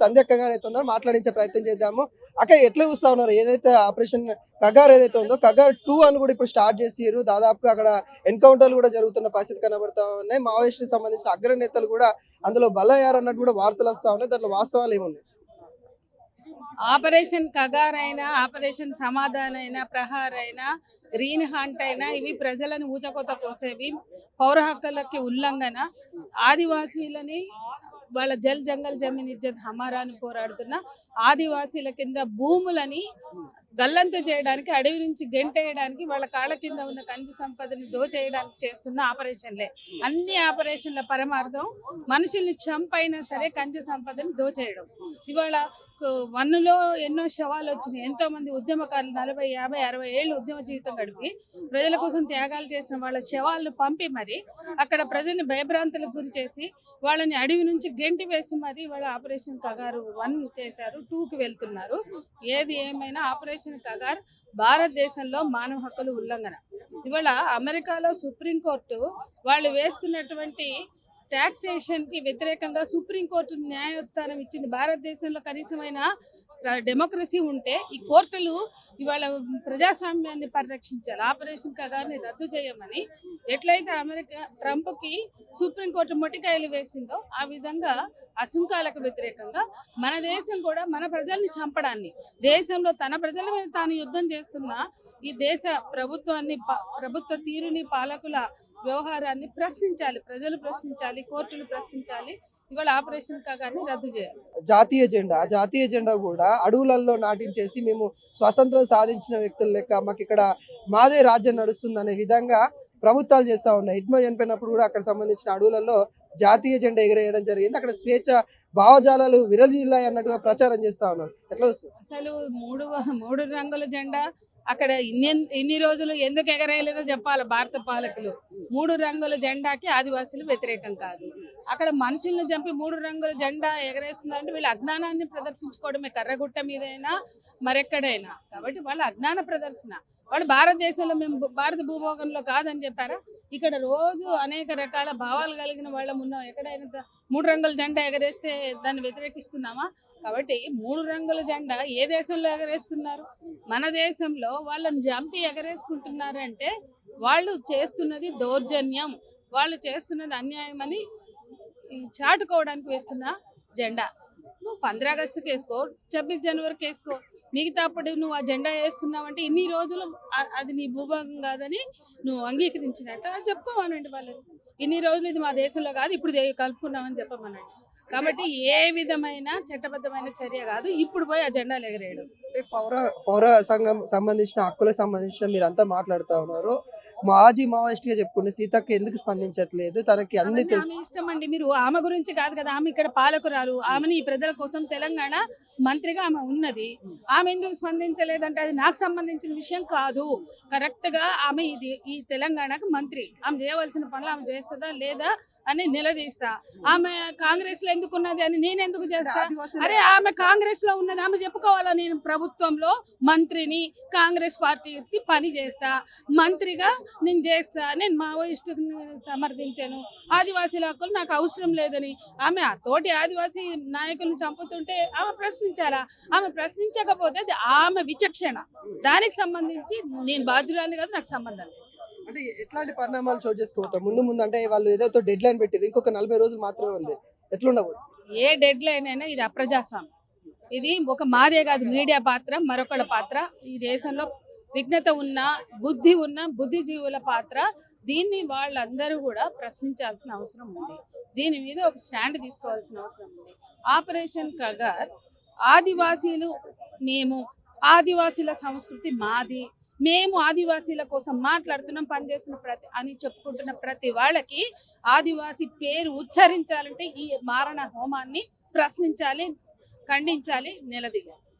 సంధ్యక్క గారు అయితే ఉన్నారో మాట్లాడించే ప్రయత్నం చేద్దాము. అక్క ఎట్లా చూస్తా ఉన్నారు? ఏదైతే ఆపరేషన్ కగార్ ఏదైతే ఉందో కగార్ 2 అని కూడా ఇప్పుడు స్టార్ట్ చేసిర్రు. దాదాపుగా అక్కడ ఎన్కౌంటర్లు కూడా జరుగుతున్న పరిస్థితి కనబడతా ఉన్నాయి. మావోయిస్టులకు సంబంధించిన అగ్రనేతలు కూడా అందులో బలయ్యారు అన్నట్టు కూడా వార్తలు వస్తా ఉన్నాయి. దాంట్లో వాస్తవాలు ఏమున్నాయి? ఆపరేషన్ కగార్ అయినా, ఆపరేషన్ సమాధాన్ అయినా, ప్రహార్ అయినా, గ్రీన్ హంట్ అయినా ఇవి ప్రజలను ఊచకోత కోసేవి, పౌర హక్కులకి ఉల్లంఘన, ఆదివాసీలని వాళ్ళ జల్ జంగల్ జమీన్ ఇజ్జత్ హమారా అని పోరాడుతున్న ఆదివాసీల కింద భూములని గల్లంతు చేయడానికి, అడవి నుంచి గెంటేయడానికి, వాళ్ళ కాళ్ళ కింద ఉన్న ఖనిజ సంపదని దోచేయడానికి చేస్తున్న ఆపరేషన్లే. అన్ని ఆపరేషన్ల పరమార్థం మనుషుల్ని చంపైనా సరే ఖనిజ సంపదని దోచేయడం. ఇవాళ వన్నులో ఎన్నో శవాలు వచ్చినాయి. ఎంతో మంది ఉద్యమకారులు 40, 50, 60 ఏళ్ళు ఉద్యమ జీవితం గడిపి ప్రజల కోసం త్యాగాలు చేసిన వాళ్ళ శవాలను పంపి మరి అక్కడ ప్రజల్ని భయభ్రాంతులకు గురి చేసి వాళ్ళని అడవి నుంచి గెంటి వేసి మరి వాళ్ళ ఆపరేషన్ కగారు 1 చేశారు, 2కి వెళ్తున్నారు. ఏది ఏమైనా ఆపరేషన్ కగార్ భారతదేశంలో మానవ హక్కుల ఉల్లంఘన. ఇవాళ అమెరికాలో సుప్రీంకోర్టు వాళ్ళు వేస్తున్నటువంటి టాక్సేషన్కి వ్యతిరేకంగా సుప్రీంకోర్టు న్యాయస్థానం ఇచ్చింది. భారతదేశంలో కనీసమైన డెమోక్రసీ ఉంటే ఈ కోర్టులు ఇవాళ ప్రజాస్వామ్యాన్ని పరిరక్షించాలి. ఆపరేషన్ కగార్ని రద్దు చేయమని ఎట్లయితే అమెరికా ట్రంప్కి సుప్రీంకోర్టు మొటికాయలు వేసిందో ఆ విధంగా అసుంకాలకు వ్యతిరేకంగా మన దేశం కూడా మన ప్రజల్ని చంపడాన్ని, దేశంలో తన ప్రజల మీద తాను యుద్ధం చేస్తున్న ఈ దేశ ప్రభుత్వాన్ని, ప్రభుత్వ తీరుని, పాలకుల వ్యవహారాన్ని ప్రశ్నించాలి. ప్రజలు ప్రశ్నించాలి, కోర్టులు ప్రశ్నించాలి. ఇవాళ ఆపరేషన్ కగార్ని రద్దు చేయాలి. ఆ జాతీయ జెండా కూడా అడవులలో నాటించేసి మేము స్వాతంత్రం సాధించిన వ్యక్తుల లెక్క మాకు ఇక్కడ మాదే రాజ్యం నడుస్తుంది అనే విధంగా ప్రభుత్వాలు చేస్తూ ఉన్నాయి. హిట్మా చనిపోయినప్పుడు కూడా అక్కడ సంబంధించిన అడవులలో జాతీయ జెండా ఎగరేయడం జరిగింది. అక్కడ స్వేచ్ఛ భావజాలాలు విరజిల్లాయి అన్నట్టుగా ప్రచారం చేస్తూ ఉన్నారు. ఎట్లా వస్తుంది? అసలు మూడు రంగుల జెండా అక్కడ ఇన్ని రోజులు ఎందుకు ఎగరేయలేదో చెప్పాలి భారత పాలకులు. 3 రంగుల జెండాకి ఆదివాసీలు వ్యతిరేకం కాదు. అక్కడ మనుషులను చంపి 3 రంగుల జెండా ఎగరేస్తున్నారంటే వీళ్ళ అజ్ఞానాన్ని ప్రదర్శించుకోవడమే, కర్రగుట్ట మీదైనా మరెక్కడైనా. కాబట్టి వాళ్ళ అజ్ఞాన ప్రదర్శన. వాళ్ళు భారతదేశంలో మేము భారత భూభాగంలో కాదని చెప్పారా? ఇక్కడ రోజు అనేక రకాల భావాలు కలిగిన వాళ్ళం ఉన్నాం. ఎక్కడైనా 3 రంగుల జెండా ఎగరేస్తే దాన్ని వ్యతిరేకిస్తున్నామా? కాబట్టి 3 రంగుల జెండా ఏ దేశంలో ఎగరేస్తున్నారు? మన దేశంలో వాళ్ళని చంపి ఎగరేసుకుంటున్నారంటే వాళ్ళు చేస్తున్నది దౌర్జన్యం, వాళ్ళు చేస్తున్నది అన్యాయం అని చాటుకోవడానికి వేస్తున్న జెండా. నువ్వు 15 ఆగస్టుకి వేసుకో, 26 జనవరికి వేసుకో, మిగతా అప్పుడు నువ్వు ఆ జెండా వేస్తున్నావు అంటే ఇన్ని రోజులు అది నీ భూభాగం కాదని నువ్వు అంగీకరించినట్టు అది చెప్పుకోమనండి వాళ్ళని. ఇన్ని రోజులు ఇది మా దేశంలో కాదు, ఇప్పుడు కలుపుకున్నామని చెప్పమనండి. కాబట్టి ఏ విధమైన చట్టబద్ధమైన చర్య కాదు ఇప్పుడు పోయి ఆ జెండాలు ఎగరేయడం. పౌర సంఘం సంబంధించిన హక్కులకు సంబంధించిన మీరంతా మాట్లాడుతూ ఉన్నారు. మాజీ మావోయిస్ట్ గా చెప్పుకునే సీతక్క ఎందుకు స్పందించట్లేదు? తనకి అన్ని తెలుసు. ఆమె ఇష్టం అండి. మీరు ఆమె గురించి కాదు కదా, ఆమె ఇక్కడ పాలకురాలు. ఆమెని ఈ ప్రజల కోసం తెలంగాణ మంత్రిగా ఆమె ఉన్నది. ఆమె ఎందుకు స్పందించలేదంటే అది నాకు సంబంధించిన విషయం కాదు. కరెక్ట్ గా ఆమె ఈ తెలంగాణకు మంత్రి. ఆమె చేయవలసిన పనులు ఆమె చేస్తుందా లేదా అని నిలదీస్తా. ఆమె కాంగ్రెస్ లో ఎందుకు ఉన్నది అని నేను ఎందుకు చేస్తా? అరే ఆమె కాంగ్రెస్ లో ఉన్నది ఆమె చెప్పుకోవాలా. నేను ప్రభుత్వంలో మంత్రిని, కాంగ్రెస్ పార్టీకి పని చేస్తా, మంత్రిగా నేను చేస్తా, నేను మావోయిస్టుని సమర్థించాను, ఆదివాసీల హక్కులు నాకు అవసరం లేదని ఆమె ఆ తోటి ఆదివాసీ నాయకులను చంపుతుంటే ఆమె ప్రశ్నించాలా? ఆమె ప్రశ్నించకపోతే అది ఆమె విచక్షణ. దానికి సంబంధించి నేను బాధ్యురాలి కాదు, నాకు సంబంధం లేదు. అంటే ఎట్లాంటి పరిణామాలు చోటు చేసుకోబోతాం ముందు అంటే వాళ్ళు ఏదైతే డెడ్ లైన్ పెట్టారు, ఇంకొక 40 రోజులు మాత్రమే ఉంది, ఎట్లుండవు? ఏ డెడ్ లైన్ అయినా ఇది అప్రజాస్వామ్యం. ఇది ఒక మాదే కాదు, మీడియా పాత్ర, మరొకళ్ళ పాత్ర, ఈ దేశంలో విఘ్నత ఉన్న, బుద్ధి ఉన్న బుద్ధిజీవుల పాత్ర. దీన్ని వాళ్ళందరూ కూడా ప్రశ్నించాల్సిన అవసరం ఉంది. దీని మీద ఒక స్టాండ్ తీసుకోవాల్సిన అవసరం ఉంది. ఆపరేషన్ కగార్ ఆదివాసీలు, మేము ఆదివాసీల సంస్కృతి మాది, మేము ఆదివాసీల కోసం మాట్లాడుతున్నాం, పనిచేస్తున్న అని చెప్పుకుంటున్న ప్రతి వాళ్ళకి ఆదివాసీ పేరు ఉచ్చరించాలంటే ఈ మారణ హోమాన్ని ప్రశ్నించాలి, ఖండించాలి, నిలదీయాలి.